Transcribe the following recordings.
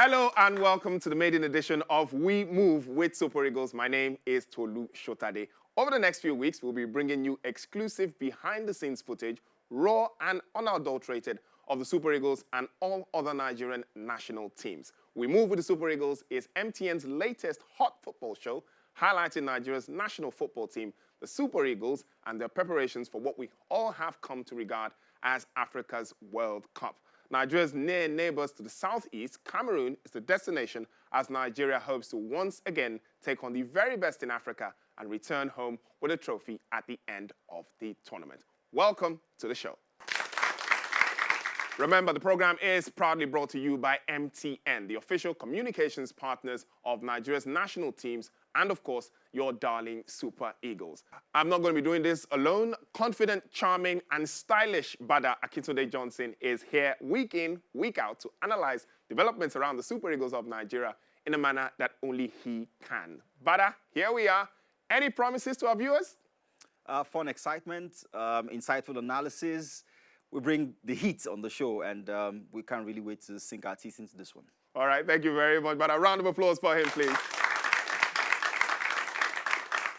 Hello and welcome to the maiden edition of We Move with Super Eagles. My name is Tolu Shotade. Over the next few weeks, we'll be bringing you exclusive behind-the-scenes footage, raw and unadulterated, of the Super Eagles and all other Nigerian national teams. We Move with the Super Eagles is MTN's latest hot football show, highlighting Nigeria's national football team, the Super Eagles, and their preparations for what we all have come to regard as Africa's World Cup. Nigeria's near neighbors to the southeast, Cameroon, is the destination as Nigeria hopes to once again take on the very best in Africa and return home with a trophy at the end of the tournament. Welcome to the show. Remember, the program is proudly brought to you by MTN, the official communications partners of Nigeria's national teams and, of course, your darling Super Eagles. I'm not going to be doing this alone. Confident, charming, and stylish Bada Akintunde Johnson is here week in, week out to analyze developments around the Super Eagles of Nigeria in a manner that only he can. Bada, here we are. Any promises to our viewers? Fun excitement, insightful analysis. We bring the heat on the show, and we can't really wait to sink our teeth into this one. All right, thank you very much. But a round of applause for him, please.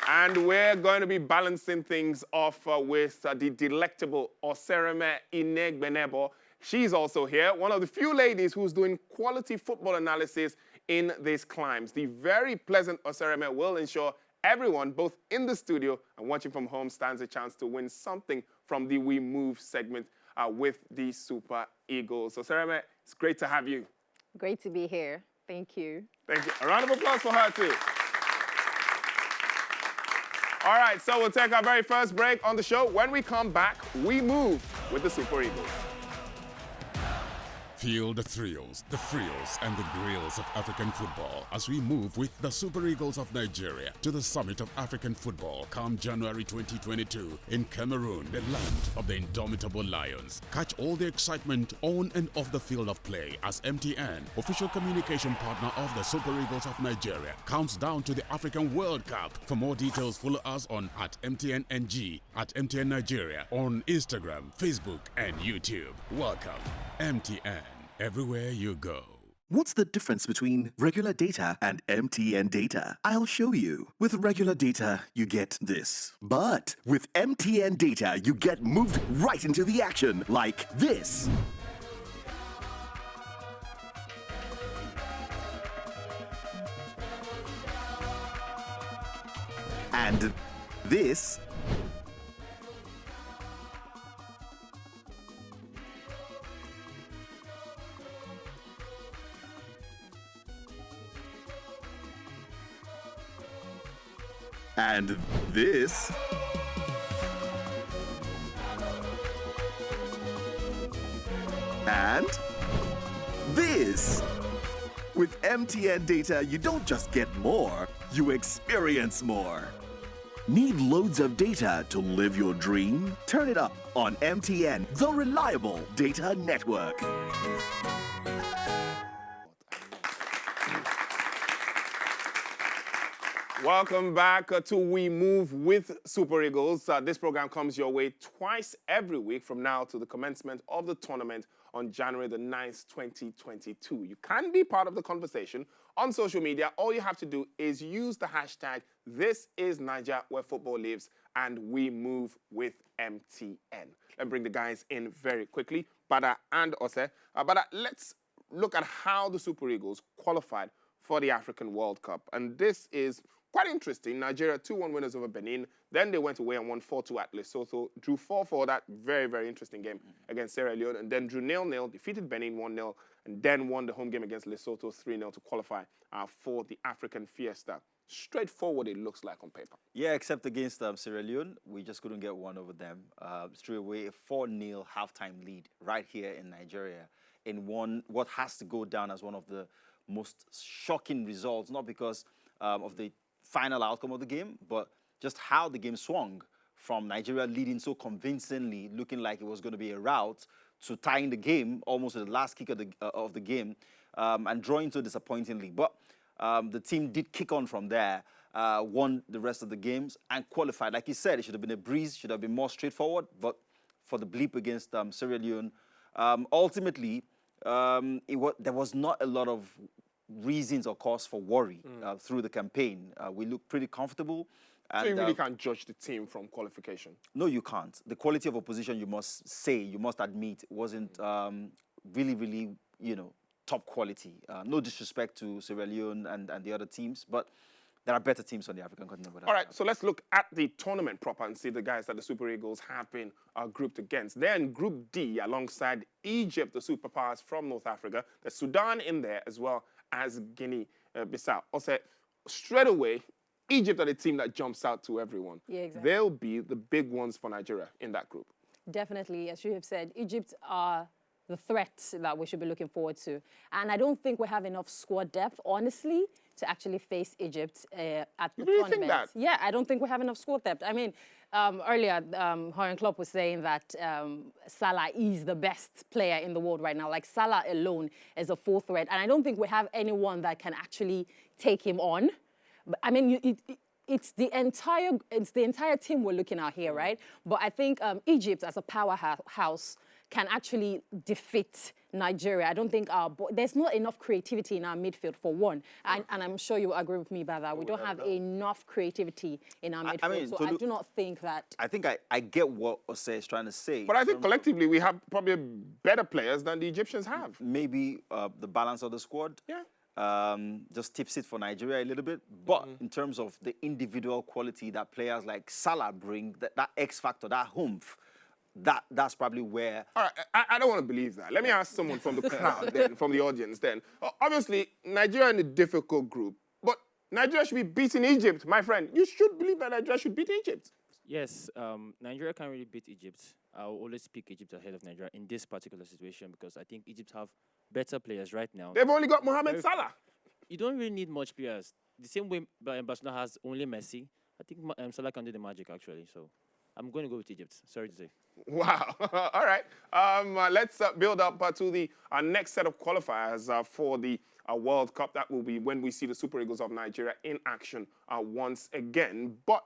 And we're going to be balancing things off with the delectable Osereme Inegbenebo. She's also here, one of the few ladies who's doing quality football analysis in these climes. The very pleasant Osereme will ensure everyone, both in the studio and watching from home, stands a chance to win something from the We Move segment with the Super Eagles. So, Osereme, it's great to have you. Great to be here. Thank you. Thank you. A round of applause for her, too. All right, so we'll take our very first break on the show. When we come back, we move with the Super Eagles. Feel the thrills, the frills, and the grills of African football as we move with the Super Eagles of Nigeria to the summit of African football come January 2022 in Cameroon, the land of the indomitable Lions. Catch all the excitement on and off the field of play as MTN, official communication partner of the Super Eagles of Nigeria, counts down to the African World Cup. For more details, follow us on @MTNNG, @MTN Nigeria, on Instagram, Facebook, and YouTube. Welcome, MTN. Everywhere you go. What's the difference between regular data and MTN data? I'll show you. With regular data, you get this. But with MTN data, you get moved right into the action, like this. And this. And this. And this. With MTN data, you don't just get more, you experience more. Need loads of data to live your dream? Turn it up on MTN, the reliable data network. Welcome back to We Move with Super Eagles. This program comes your way twice every week from now to the commencement of the tournament on January the 9th, 2022. You can be part of the conversation on social media. All you have to do is use the hashtag #ThisIsNiger where football lives and We Move with MTN. Let me bring the guys in very quickly, Bada and Ose. Bada, let's look at how the Super Eagles qualified for the African World Cup. And this is quite interesting. Nigeria 2-1 winners over Benin. Then they went away and won 4-2 at Lesotho. Drew 4-4, that very, very interesting game against Sierra Leone. And then drew 0-0, defeated Benin 1-0, and then won the home game against Lesotho 3-0 to qualify for the African Fiesta. Straightforward, it looks like on paper. Yeah, except against Sierra Leone, we just couldn't get one over them. Straight away, a 4-0 halftime lead right here in Nigeria in what has to go down as one of the most shocking results, not because of the final outcome of the game, but just how the game swung from Nigeria leading so convincingly, looking like it was going to be a rout, to tying the game almost at the last kick of the game and drawing so disappointingly. But the team did kick on from there, won the rest of the games and qualified. Like you said, it should have been a breeze, should have been more straightforward, but for the bleep against Sierra Leone, ultimately, there was not a lot of reasons or cause for worry through the campaign. We looked pretty comfortable. And, So you really can't judge the team from qualification? No, you can't. The quality of opposition, you must admit, wasn't really, top quality. No disrespect to Sierra Leone and the other teams, but there are better teams on the African continent. All right, so let's look at the tournament proper and see the guys that the Super Eagles have been grouped against. They're in Group D alongside Egypt, the superpowers from North Africa. There's Sudan in there as well as Guinea-Bissau. Also, straight away, Egypt are the team that jumps out to everyone. Yeah, exactly. They'll be the big ones for Nigeria in that group. Definitely, as you have said, Egypt are the threat that we should be looking forward to. And I don't think we have enough squad depth, honestly, to actually face Egypt at the You really tournament. think that? Yeah, I don't think we have enough squad depth. I mean, earlier, Jurgen Klopp was saying that Salah is the best player in the world right now. Like, Salah alone is a full threat. And I don't think we have anyone that can actually take him on. But, I mean, it's the entire team we're looking at here, right? But I think Egypt, as a powerhouse, can actually defeat Nigeria. I don't think there's not enough creativity in our midfield, for one. And I'm sure you agree with me about that. We don't have enough creativity in our midfield. So I do not think that... I think I get what Ose is trying to say. But I think collectively we have probably better players than the Egyptians have. Maybe the balance of the squad. Yeah. Just tips it for Nigeria a little bit. But in terms of the individual quality that players like Salah bring, that X factor, that oomph, that's probably where... All right, I don't want to believe that. Let me ask someone from the crowd then, from the audience then. Obviously, Nigeria in a difficult group, but Nigeria should be beating Egypt, my friend. You should believe that Nigeria should beat Egypt. Yes, Nigeria can't really beat Egypt. I'll always pick Egypt ahead of Nigeria in this particular situation because I think Egypt have better players right now. They've only got Mohamed Salah. You don't really need much players. The same way Barcelona has only Messi, I think Salah can do the magic, actually. So I'm going to go with Egypt. Sorry to say. Wow. All right. Let's build up to our next set of qualifiers for the World Cup. That will be when we see the Super Eagles of Nigeria in action once again. But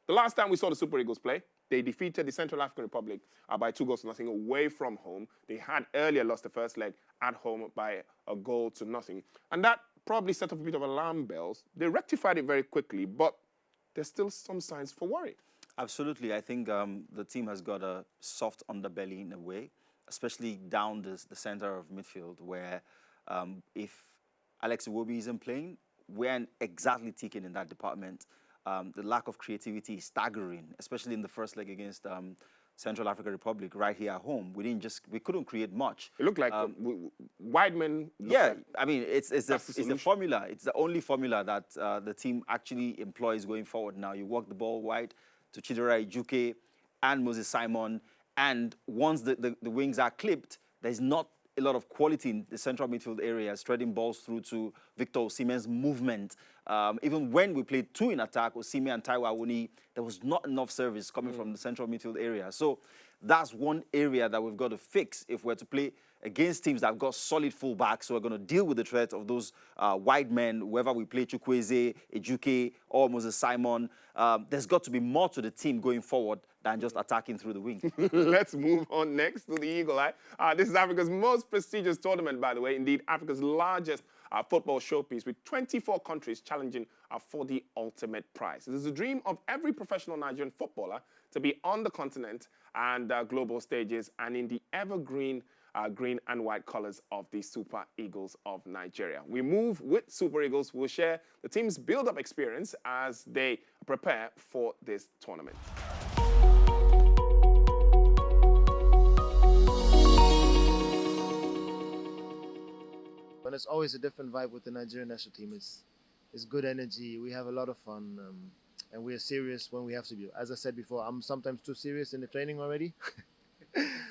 the last time we saw the Super Eagles play, they defeated the Central African Republic by 2-0 away from home. They had earlier lost the first leg at home by 1-0. And that probably set off a bit of alarm bells. They rectified it very quickly, but there's still some signs for worry. Absolutely. I think the team has got a soft underbelly in a way, especially down the center of midfield, where if Alex Iwobi isn't playing, we aren't exactly ticking in that department. The lack of creativity is staggering, especially in the first leg against Central African Republic right here at home. We couldn't create much. It looked like wide men. Yeah, I mean, it's the formula. It's the only formula that the team actually employs going forward now. You walk the ball wide to Chidera Ijuke and Moses Simon, and once the wings are clipped, there's not a lot of quality in the central midfield area, spreading balls through to Viktor Siemen's movement. Even when we played two in attack with Siemen and Taiwo Awoniyi, there was not enough service coming from the central midfield area. So that's one area that we've got to fix if we're to play against teams that have got solid fullbacks. So we're going to deal with the threat of those wide men, whether we play Chukwueze, Ejuke, or Moses Simon. There's got to be more to the team going forward than just attacking through the wing. Let's move on next to the Eagle Eye. This is Africa's most prestigious tournament, by the way. Indeed, Africa's largest football showpiece with 24 countries challenging for the ultimate prize. It is the dream of every professional Nigerian footballer to be on the continent and global stages and in the evergreen green and white colors of the Super Eagles of Nigeria. We move with Super Eagles who will share the team's build-up experience as they prepare for this tournament. But it's always a different vibe with the Nigerian national team. It's good energy. We have a lot of fun, and we are serious when we have to be. As I said before, I'm sometimes too serious in the training already.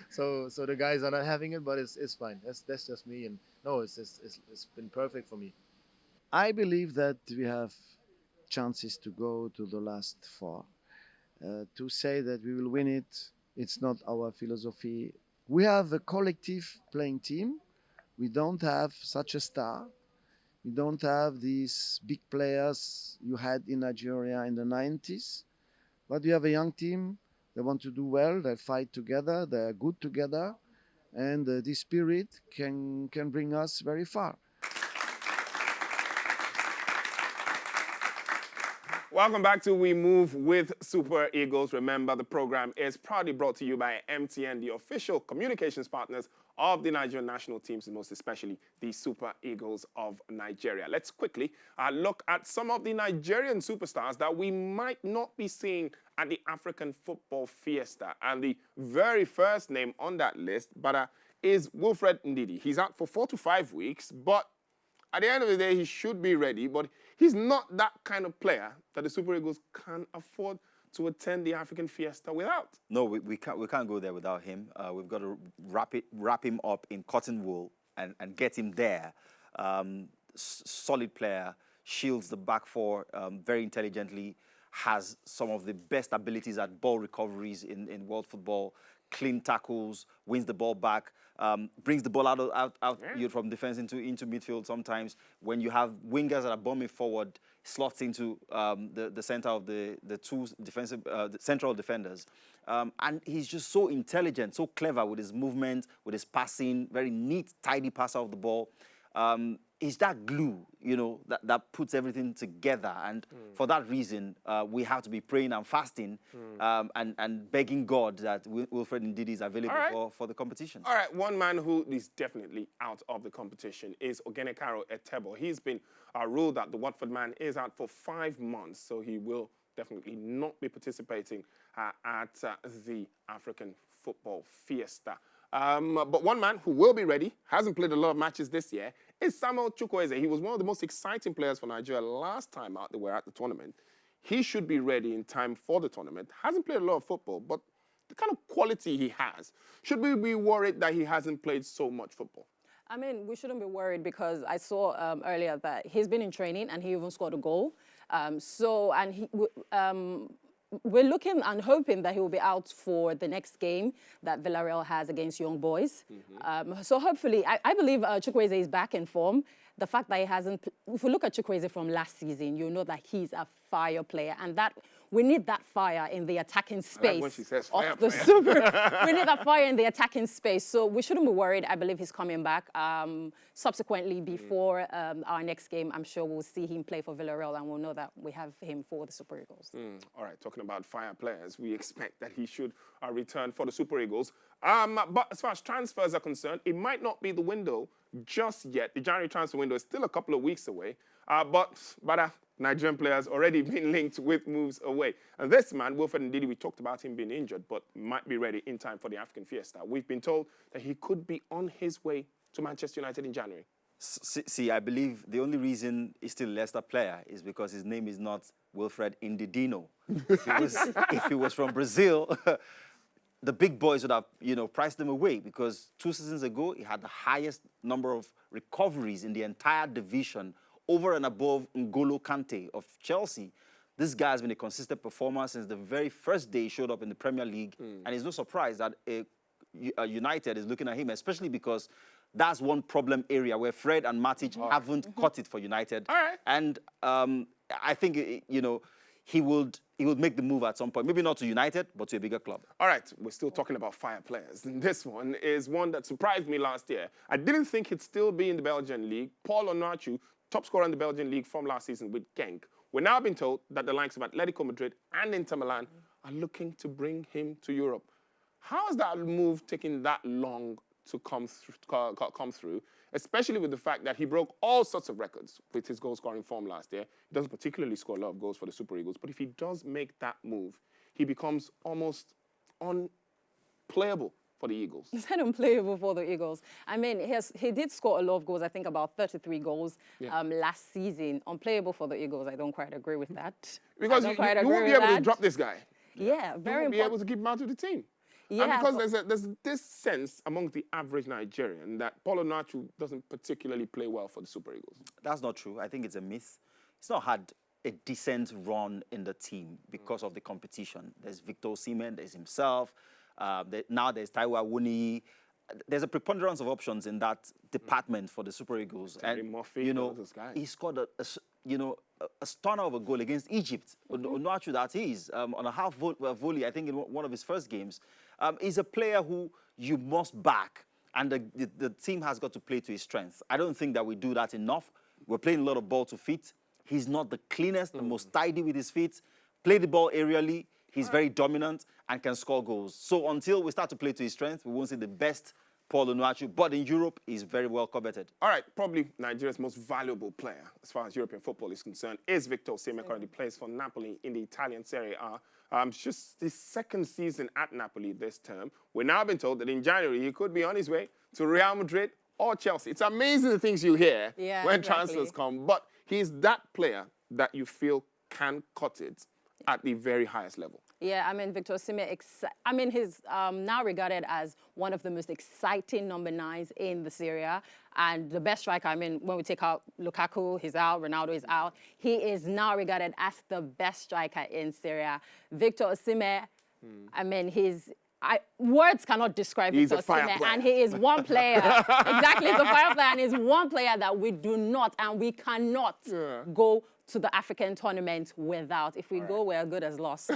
so the guys are not having it, but it's fine. That's just me. And no, it's been perfect for me. I believe that we have chances to go to the last four. To say that we will win it, it's not our philosophy. We have a collective playing team. We don't have such a star. We don't have these big players you had in Nigeria in the 90s. But we have a young team. They want to do well. They fight together. They're good together. and this spirit can bring us very far. Welcome back to We Move with Super Eagles. Remember, the program is proudly brought to you by MTN, the official communications partners of the Nigerian national teams, and most especially the Super Eagles of Nigeria. Let's quickly look at some of the Nigerian superstars that we might not be seeing at the African Football Fiesta. And the very first name on that list, is Wilfred Ndidi. He's out for 4 to 5 weeks, but at the end of the day, he should be ready, but he's not that kind of player that the Super Eagles can afford to attend the African Fiesta without. No, we can't go there without him. We've got to wrap him up in cotton wool and get him there. Solid player, shields the back four very intelligently, has some of the best abilities at ball recoveries in world football, clean tackles, wins the ball back, brings the ball out from defense into midfield sometimes. When you have wingers that are bombing forward, slots into the center of the two defensive central defenders. And he's just so intelligent, so clever with his movement, with his passing, very neat, tidy passer of the ball. He's that glue, that puts everything together. And for that reason, we have to be praying and fasting and begging God that Wilfred Ndidi is available for the competition. All right, one man who is definitely out of the competition is Ogenekaro Etebo. He's been ruled that the Watford man is out for 5 months, so he will definitely not be participating at the African Football Fiesta. But one man who will be ready, hasn't played a lot of matches this year, is Samuel Chukwueze. He was one of the most exciting players for Nigeria last time out they were at the tournament. He should be ready in time for the tournament. Hasn't played a lot of football, but the kind of quality he has, should we be worried that he hasn't played so much football? I mean, we shouldn't be worried because I saw earlier that he's been in training and he even scored a goal. We're looking and hoping that he will be out for the next game that Villarreal has against Young Boys. So hopefully, I believe Chukwueze is back in form. The fact that he hasn't, if we look at Chukwueze from last season, you know that he's a fire player, and that we need that fire in the attacking space when she says fire of the Super. We need that fire in the attacking space, so we shouldn't be worried. I believe he's coming back. Subsequently, before our next game, I'm sure we'll see him play for Villarreal, and we'll know that we have him for the Super Eagles. All right, talking about fire players, we expect that he should return for the Super Eagles. But as far as transfers are concerned, it might not be the window just yet. The January transfer window is still a couple of weeks away. But Nigerian players already been linked with moves away. And this man, Wilfred Ndidi, we talked about him being injured, but might be ready in time for the African Fiesta. We've been told that he could be on his way to Manchester United in January. See, I believe the only reason he's still a Leicester player is because his name is not Wilfred Ndidino. If he was from Brazil, the big boys would have, priced him away, because 2 seasons ago, he had the highest number of recoveries in the entire division, over and above N'Golo Kante of Chelsea. This guy has been a consistent performer since the very first day he showed up in the Premier League, and it's no surprise that United is looking at him, especially because that's one problem area where Fred and Matic haven't caught it for United. And I think, he would make the move at some point. Maybe not to United, but to a bigger club. All right, we're still talking about fire players. And this one is one that surprised me last year. I didn't think he'd still be in the Belgian league. Paul Onuachu, top scorer in the Belgian league from last season with Genk. We're now being told that the likes of Atletico Madrid and Inter Milan are looking to bring him to Europe. How is that move taking that long to come through, especially with the fact that he broke all sorts of records with his goal-scoring form last year? He doesn't particularly score a lot of goals for the Super Eagles, but if he does make that move, he becomes almost unplayable for the Eagles. He's not unplayable for the Eagles. I mean, he did score a lot of goals, I think about 33 goals last season. Unplayable for the Eagles, I don't quite agree with that. Because you won't be able to drop this guy. Yeah, very important. You won't be able to keep him out of the team. Yeah, and because there's this sense among the average Nigerian that Paulo Onuachu doesn't particularly play well for the Super Eagles. That's not true. I think it's a myth. He's not had a decent run in the team because of the competition. There's Viktor Siemen, there's himself. Now there's Taiwo Awoniyi. There's a preponderance of options in that department for the Super Eagles. And Murphy, he scored a stunner of a goal against Egypt. Onuachu, that is, on a half volley, I think in one of his first games. He's a player who you must back. and the team has got to play to his strengths. I don't think that we do that enough. We're playing a lot of ball to feet. He's not the cleanest, the most tidy with his feet. Play the ball aerially. He's very dominant and can score goals. So until we start to play to his strengths, we won't see the best Paul Onuachu. But in Europe, he's very well coveted. All right, probably Nigeria's most valuable player as far as European football is concerned is Viktor Siemen, currently plays for Napoli in the Italian Serie A. Just his second season at Napoli this term. We're now been told that in January he could be on his way to Real Madrid or Chelsea. It's amazing the things you hear when transfers come, but he's that player that you feel can cut it at the very highest level. Yeah, I mean, Viktor Siemen, he's now regarded as one of the most exciting number 9s in the Serie A. And the best striker, I mean, when we take out Lukaku, he's out, Ronaldo is out. He is now regarded as the best striker in Serie A. Viktor Siemen, I mean, words cannot describe Viktor Siemen. And he is one player, exactly, he's a fire player, and he's one player that we do not and we cannot go to the African tournament without. If we go, we're good as lost.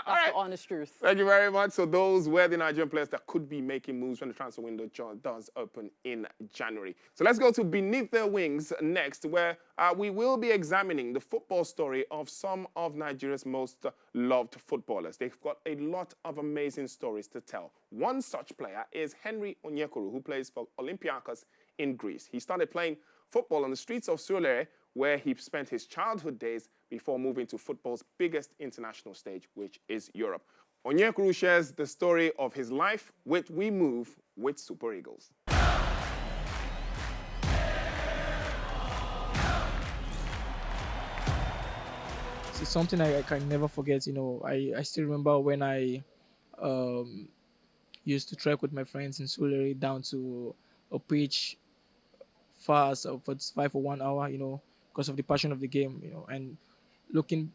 That's the honest truth. Thank you very much. So those were the Nigerian players that could be making moves when the transfer window does open in January. So let's go to Beneath Their Wings next, where we will be examining the football story of some of Nigeria's most loved footballers. They've got a lot of amazing stories to tell. One such player is Henry Onyekuru, who plays for Olympiacos in Greece. He started playing football on the streets of Surulere, where he spent his childhood days before moving to football's biggest international stage, which is Europe. Onyekuru shares the story of his life with We Move with Super Eagles. It's something I can never forget. You know, I still remember when I used to trek with my friends in Surulere down to a pitch far for 5 or 1 hour, you know, because of the passion of the game, you know, and looking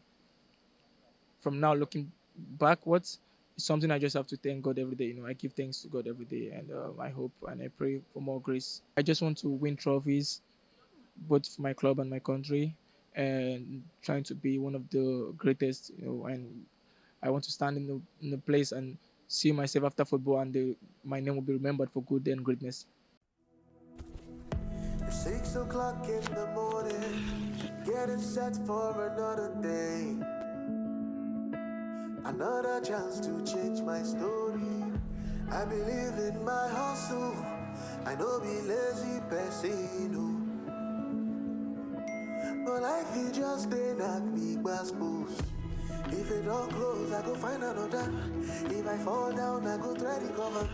backwards, it's something I just have to thank God every day. You know, I give thanks to God every day, and I hope and I pray for more grace. I just want to win trophies, both for my club and my country, and trying to be one of the greatest, you know, and I want to stand in the place and see myself after football, and my name will be remembered for good and greatness. 6 o'clock in the morning, getting set for another day. Another chance to change my story. I believe in my hustle. I know be lazy person, but life is just a knock me boost. If it don't close, I go find another. If I fall down, I go try to recover.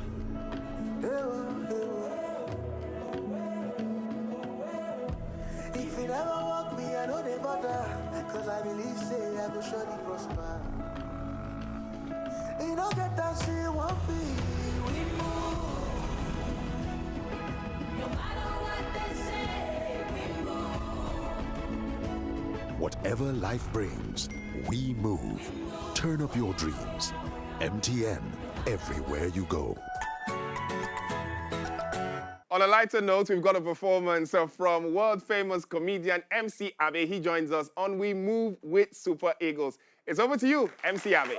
If it ever walk me, I know they bother. Cause I believe, say, I go surely prosper. You don't get that shit, won't be. We move. No matter what they say, we move. Whatever life brings, we move. Turn up your dreams. MTN, everywhere you go. On a lighter note, we've got a performance from world-famous comedian MC Abe. He joins us on We Move with Super Eagles. It's over to you, MC Abe.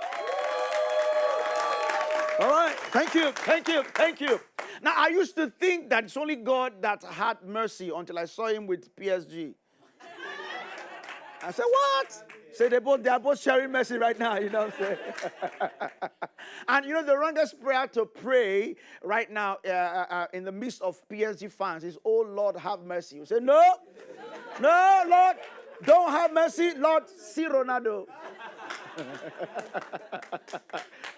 All right, thank you. Now, I used to think that it's only God that had mercy until I saw him with PSG. I said, what? Say they are both sharing mercy right now, you know what I'm saying? And you know, the wrongest prayer to pray right now in the midst of PSG fans is, oh Lord, have mercy. You say, no, Lord, don't have mercy. Lord, see Ronaldo.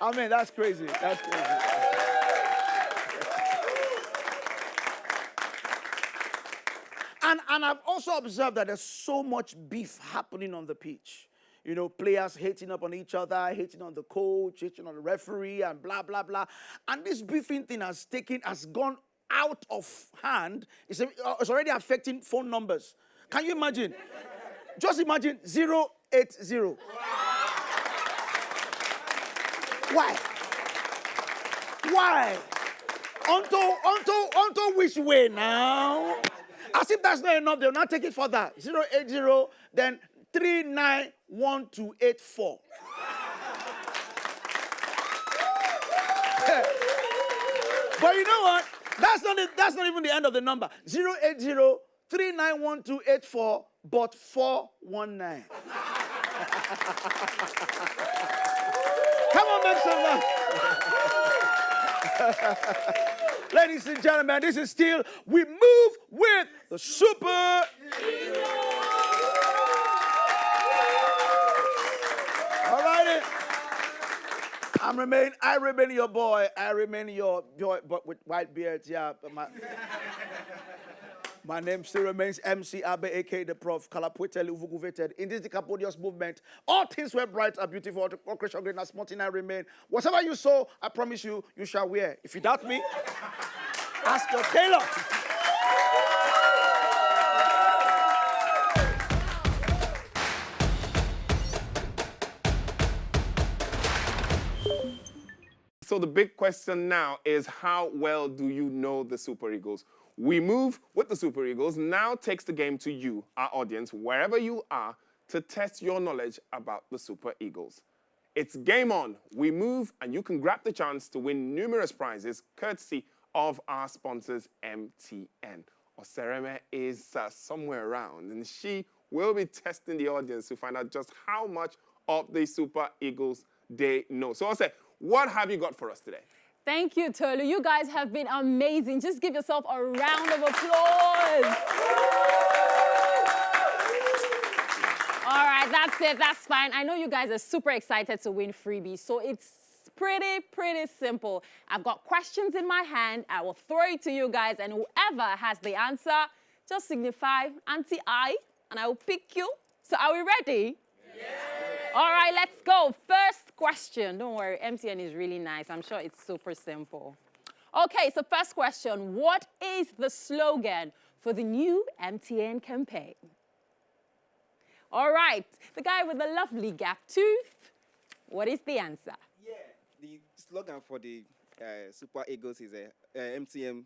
I mean, that's crazy. That's crazy. And I've also observed that there's so much beef happening on the pitch. You know, players hating up on each other, hating on the coach, hating on the referee, and blah, blah, blah. And this beefing thing has gone out of hand. It's already affecting phone numbers. Can you imagine? Just imagine 080. Why? Onto which way now? As if that's not enough, they'll not take it further. 080, then 391284. But you know what? That's not even the end of the number. 080-391284, but 419. Come on, make some noise. Ladies and gentlemen, this is still We Move with the Super Eagles. All righty. I remain your boy. I remain your boy, but with white beards, yeah. But my name still remains MC Abe, aka the Prof. Kalapweteli Uvuguveted. In this decapodious movement, all things were bright are beautiful. All creation great and small thing I remain. Whatever you sow, I promise you, you shall wear. If you doubt me, ask your tailor. So the big question now is, how well do you know the Super Eagles? We Move with the Super Eagles now takes the game to you, our audience, wherever you are, to test your knowledge about the Super Eagles. It's game on. We Move, and you can grab the chance to win numerous prizes courtesy of our sponsors, MTN. Osereme is somewhere around, and she will be testing the audience to find out just how much of the Super Eagles they know. So, Ose, what have you got for us today? Thank you, Tolu. You guys have been amazing. Just give yourself a round of applause. All right, that's it. That's fine. I know you guys are super excited to win freebies, so it's pretty simple. I've got questions in my hand. I will throw it to you guys, and whoever has the answer, just signify Auntie I, and I will pick you. So are we ready? Yeah. All right, let's go. First question. Don't worry, MTN is really nice. I'm sure it's super simple. Okay, so first question. What is the slogan for the new MTN campaign? All right, the guy with the lovely gap tooth. What is the answer? Yeah, the slogan for the Super Eagles is MTN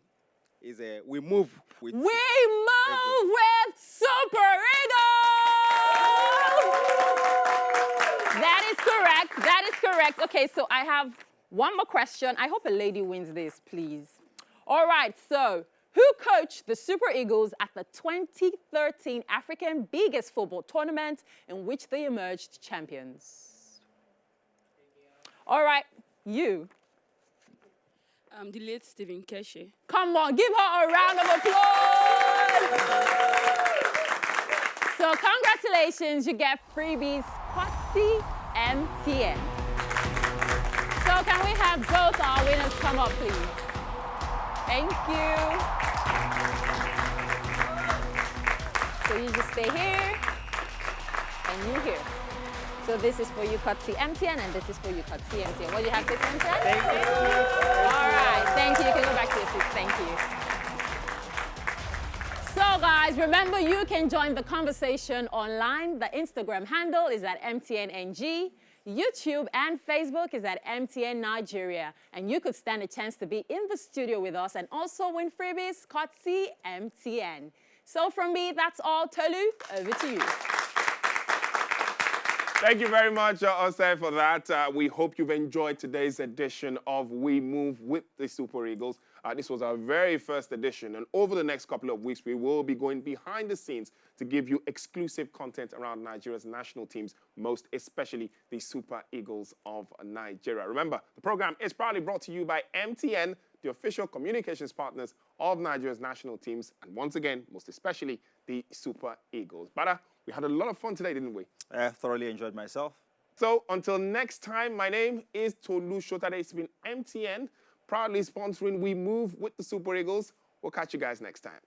is We Move with We Move with Super Eagles! That is correct. That is correct. Okay, so I have one more question. I hope a lady wins this, please. All right, so who coached the Super Eagles at the 2013 African biggest football tournament in which they emerged champions? All right, you. The late Stephen Keshe. Come on, give her a round of applause. So congratulations, you get freebies, Quatsi MTN. So can we have both our winners come up, please? Thank you. So you just stay here, and you here. So this is for you, Quatsi MTN, and this is for you, Quatsi MTN. What do you have to say, MTN? Thank you. All right, thank you. You can go back to your seats. Thank you. So guys, remember you can join the conversation online. The Instagram handle is at MTNNG. YouTube and Facebook is at MTN Nigeria. And you could stand a chance to be in the studio with us and also win freebies, Quatsi MTN. So from me, that's all. Tolu, over to you. Thank you very much, Osei, for that. We hope you've enjoyed today's edition of We Move with the Super Eagles. This was our very first edition, and over the next couple of weeks, we will be going behind the scenes to give you exclusive content around Nigeria's national teams, most especially the Super Eagles of Nigeria. Remember, the program is proudly brought to you by MTN, the official communications partners of Nigeria's national teams, and once again, most especially the Super Eagles. Bada, we had a lot of fun today, didn't we? I thoroughly enjoyed myself. So until next time, my name is Tolu Shotade. It's been MTN, proudly sponsoring We Move with the Super Eagles. We'll catch you guys next time.